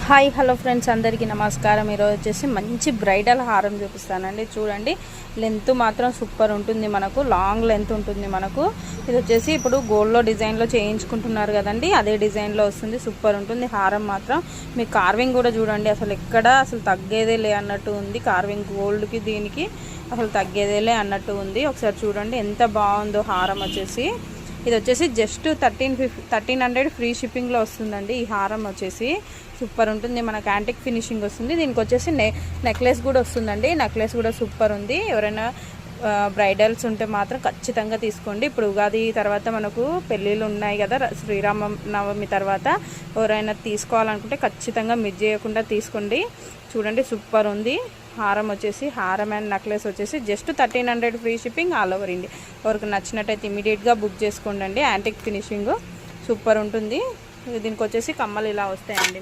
Hi hello friends, అందరికీ నమస్కారం. ఈరోజు వచ్చేసి మంచి బ్రైడల్ హారం చూపిస్తానండి. చూడండి, లెంత్ మాత్రం సూపర్ ఉంటుంది. మనకు లాంగ్ లెంత్ ఉంటుంది. మనకు ఇది వచ్చేసి ఇప్పుడు గోల్డ్లో డిజైన్లో చేయించుకుంటున్నారు కదండి, అదే డిజైన్లో వస్తుంది. సూపర్ ఉంటుంది హారం మాత్రం. మీ కార్వింగ్ కూడా చూడండి, అసలు తగ్గేదే లే అన్నట్టు ఉంది. కార్వింగ్ గోల్డ్కి దీనికి అసలు తగ్గేదేలే అన్నట్టు ఉంది. ఒకసారి చూడండి ఎంత బాగుందో హారం వచ్చేసి. ఇది వచ్చేసి జస్ట్ 1300 ఫ్రీ షిప్పింగ్లో వస్తుందండి. ఈ హారం వచ్చేసి సూపర్ ఉంటుంది. మనకు యాంటిక్ ఫినిషింగ్ వస్తుంది. దీనికి వచ్చేసి నెక్లెస్ కూడా వస్తుందండి. నెక్లెస్ కూడా సూపర్ ఉంది. ఎవరైనా బ్రైడల్స్ ఉంటే మాత్రం ఖచ్చితంగా తీసుకోండి. ఇప్పుడు ఉగాది తర్వాత మనకు పెళ్ళిళ్ళు ఉన్నాయి కదా, శ్రీరామ నవమి తర్వాత ఎవరైనా తీసుకోవాలనుకుంటే ఖచ్చితంగా మిస్ చేయకుండా తీసుకోండి. చూడండి సూపర్ ఉంది హారం వచ్చేసి. హారం అండ్ నెక్లెస్ వచ్చేసి just 1300 free shipping all over India. ఎవరికి నచ్చినట్టయితే ఇమీడియట్గా బుక్ చేసుకోండి. యాంటిక్ ఫినిషింగ్ సూపర్ ఉంటుంది. దీనికి వచ్చేసి కమ్మలు ఇలా వస్తాయండి.